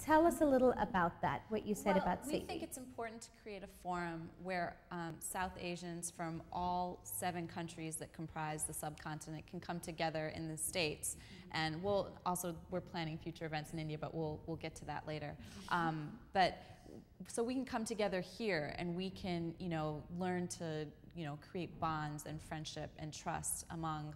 tell us a little about that, what you said about We Sodhi. think it's important to create a forum where South Asians from all 7 countries that comprise the subcontinent can come together in the States. And we're planning future events in India, but we'll get to that later. So we can come together here and we can, learn to, create bonds and friendship and trust among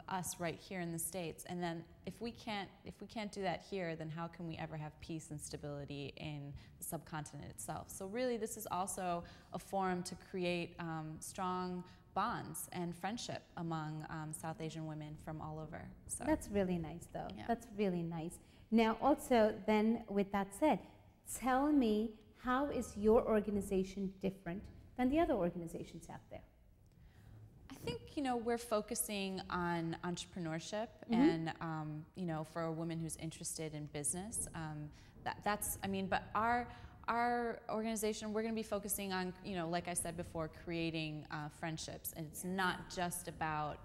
us right here in the States. And then if we can't do that here, then how can we ever have peace and stability in the subcontinent itself? So really, this is also a forum to create strong bonds and friendship among South Asian women from all over. So that's really nice, though. Yeah. That's really nice. Now, also, then, with that said, tell me, how is your organization different than the other organizations out there? I think, we're focusing on entrepreneurship and, for a woman who's interested in business. But our organization, we're going to be focusing on, like I said before, creating friendships. And it's not just about,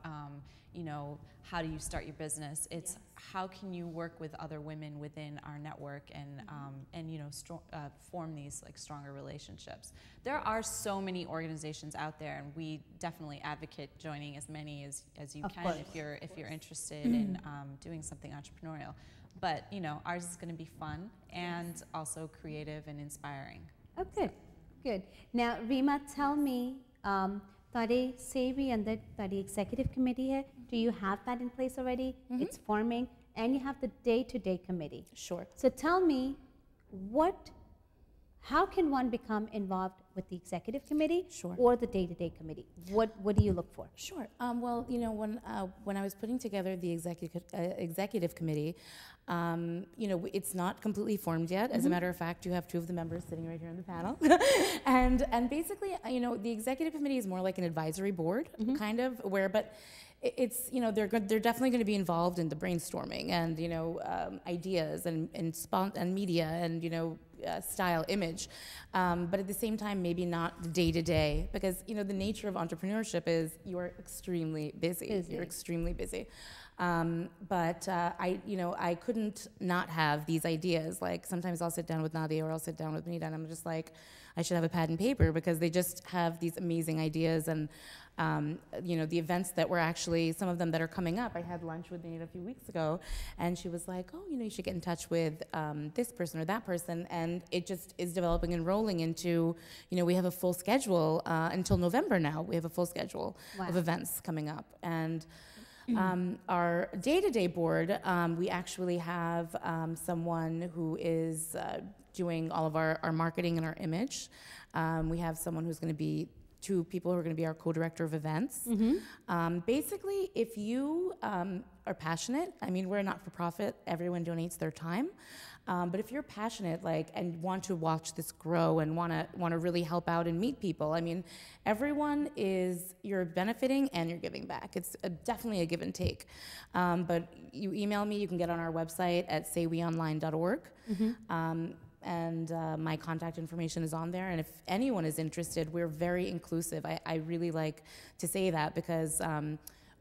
how do you start your business? It's how can you work with other women within our network and form these stronger relationships. There are so many organizations out there, and we definitely advocate joining as many as you can if you're interested in doing something entrepreneurial. But ours is going to be fun and also creative and inspiring. Oh, good. Now, Reema, tell me, Tade Sevi and the executive committee here, do you have that in place already? It's forming, and you have the day-to-day committee. Sure. So tell me, how can one become involved with the executive committee or the day-to-day committee? What do you look for? Sure. When I was putting together the executive committee, it's not completely formed yet. As a matter of fact, you have 2 of the members sitting right here on the panel, and basically, the executive committee is more like an advisory board, kind of, but it's they're definitely going to be involved in the brainstorming and ideas and media and style, image, but at the same time maybe not day to day, because the nature of entrepreneurship is you are extremely busy. You're extremely busy. But I couldn't not have these ideas. Like sometimes I'll sit down with Nadia or I'll sit down with Benita and I'm just like, I should have a pad and paper, because they just have these amazing ideas. And the events that were actually, some of them that are coming up, I had lunch with Benita a few weeks ago, and she was like, oh, you should get in touch with this person or that person, and it just is developing and rolling into, we have a full schedule until November now. We have a full schedule of events coming up. And our day-to-day board, we actually have someone who is doing all of our marketing and our image. We have someone who's going to be 2 people who are going to be our co-director of events. Basically, if you are passionate, we're a not-for-profit, everyone donates their time. But if you're passionate, and want to watch this grow and want to really help out and meet people, you're benefiting and you're giving back. It's definitely a give and take. But you email me, you can get on our website at sayweonline.org. And my contact information is on there. And if anyone is interested, we're very inclusive. I really like to say that, because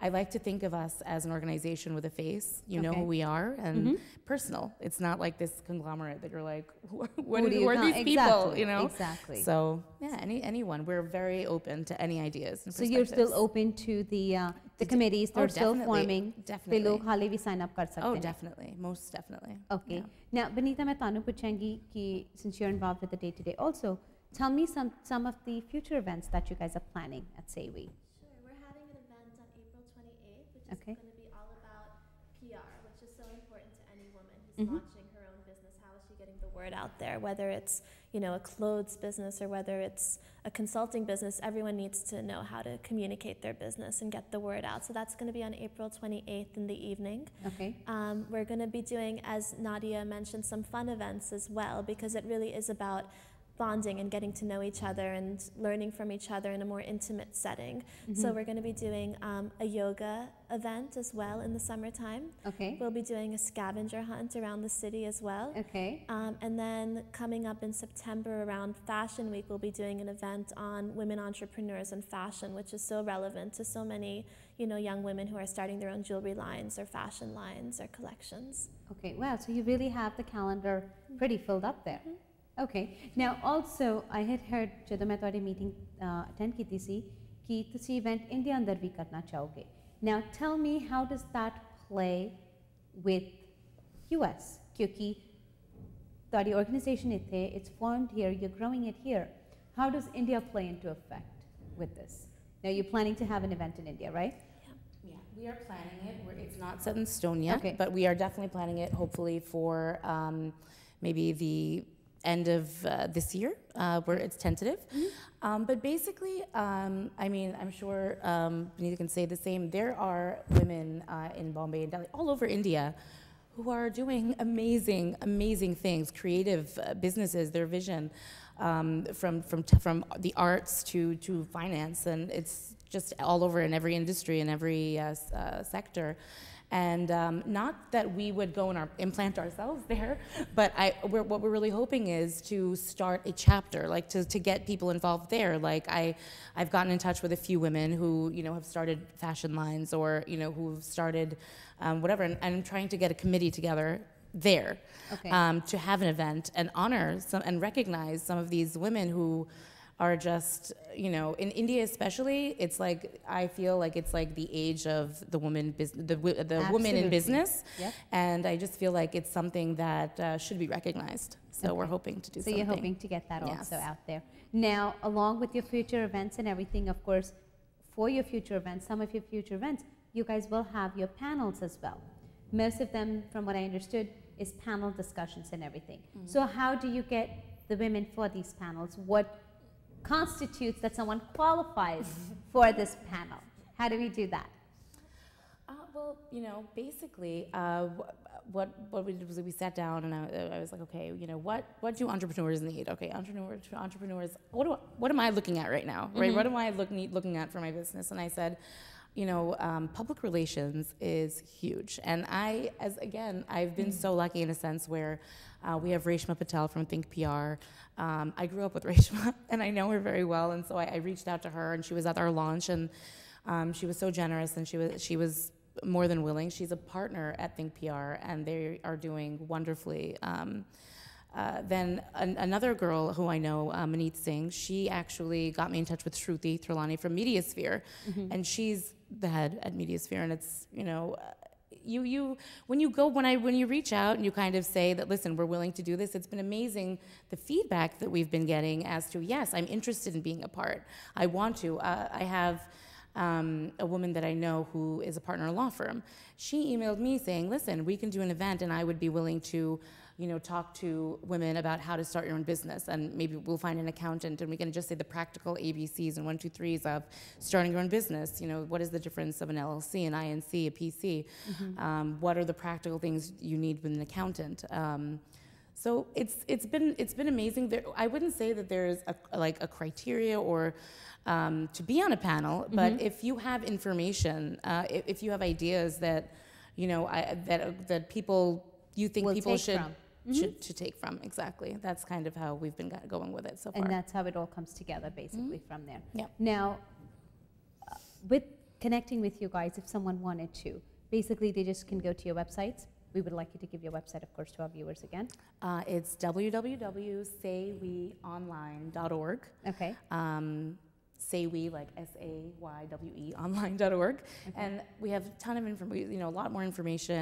I like to think of us as an organization with a face. You know who we are, and personal. It's not like this conglomerate that you're like, who are these people? Exactly. So yeah, anyone. We're very open to any ideas. So you're still open to the committees. They're still forming. Definitely. लोग हाले भी sign up कर सकते हैं. Oh, definitely, most definitely. Okay. Yeah. Now, Benita, मैं तानु पूछूंगी कि since you're involved with the day-to-day also, tell me some of the future events that you guys are planning at Saywe. Okay. It's going to be all about PR, which is so important to any woman who's launching her own business. How is she getting the word out there? Whether it's, a clothes business or whether it's a consulting business, everyone needs to know how to communicate their business and get the word out. So that's going to be on April 28th in the evening. Okay. We're going to be doing, as Nadia mentioned, some fun events as well, because it really is about bonding and getting to know each other and learning from each other in a more intimate setting. So we're going to be doing a yoga event as well in the summertime. Okay. We'll be doing a scavenger hunt around the city as well. Okay. And then coming up in September around Fashion Week, we'll be doing an event on women entrepreneurs and fashion, which is so relevant to so many, you know, young women who are starting their own jewelry lines or fashion lines or collections. Okay, wow, so you really have the calendar pretty filled up there. Okay, now also I had heard ਜਦੋਂ ਮੈਂ ਤੁਹਾਡੀ meeting attend ਕੀਤੀ ਸੀ ਕਿ ਤੁਸੀਂ event India ਅੰਦਰ ਵੀ ਕਰਨਾ ਚਾਹੋਗੇ. Now tell me, how does that play with US? ਕਿਉਂਕਿ ਤੁਹਾਡੀ organization ਇੱਥੇ, it's formed here, you're growing it here. How does India play into effect with this? Now you're planning to have an event in India, right? Yeah, we are planning it. It's not set in stone yet, Okay. but we are definitely planning it hopefully for maybe the end of this year, where it's tentative. But basically, I mean, I'm sure Benita can say the same. There are women in Bombay and Delhi, all over India, who are doing amazing, amazing things, creative businesses, their vision, from the arts to finance, and it's just all over in every industry and every sector. And not that we would go and implant ourselves there, but what we're really hoping is to start a chapter, like to get people involved there. Like I've gotten in touch with a few women who, you know, have started fashion lines or, you know, who've started whatever, and I'm trying to get a committee together there, Okay. to have an event and honor and recognize some of these women who are just, you know, in India especially, it's like, I feel like it's like the age of the woman the woman in business. Yep. And I just feel like it's something that should be recognized. So Okay. we're hoping to do So something. you're hoping to get that also Yes. out there. Now, along with your future events and everything, of course, for your future events, some of your future events, you guys will have your panels as well. Most of them, from what I understood, is panel discussions and everything. So how do you get the women for these panels? What constitutes that someone qualifies for this panel? How do we do that? Well, you know, basically, what we did was we sat down and I was like, okay, you know, what do entrepreneurs need? Okay, entrepreneurs, what am I looking at right now, right? What am I looking at for my business? And I said, you know, public relations is huge. And I've been so lucky in a sense where we have Reshma Patel from Think PR. I grew up with Reshma and I know her very well. And so I reached out to her and she was at our launch and she was so generous and she was more than willing. She's a partner at Think PR and they are doing wonderfully. Then another girl who I know, Maneet Singh, she actually got me in touch with Shruti Trilani from Mediasphere, and she's the head at Mediasphere, and it's, you know, when you reach out and you kind of say that, listen, we're willing to do this, it's been amazing the feedback that we've been getting as to, yes, I'm interested in being a part. I want to. I have a woman that I know who is a partner in a law firm. She emailed me saying, listen, we can do an event and I would be willing to, you know, talk to women about how to start your own business, and maybe we'll find an accountant and we can just say the practical ABCs and 1, 2, 3s of starting your own business. You know, what is the difference of an LLC, an INC, a PC? What are the practical things you need with an accountant? So it's been amazing. I wouldn't say that there's a criteria or to be on a panel, but if you have information, if you have ideas that, you know, that people you think people should take from, exactly. That's kind of how we've been going with it so far. And that's how it all comes together, basically, from there. Yep. Now, with connecting with you guys, if someone wanted to, basically they just can go to your websites. We would like you to give your website, of course, to our viewers again. It's www.sayweonline.org. Okay. Saywe, like SAYWE online.org. Okay. And we have a ton of information, you know, a lot more information.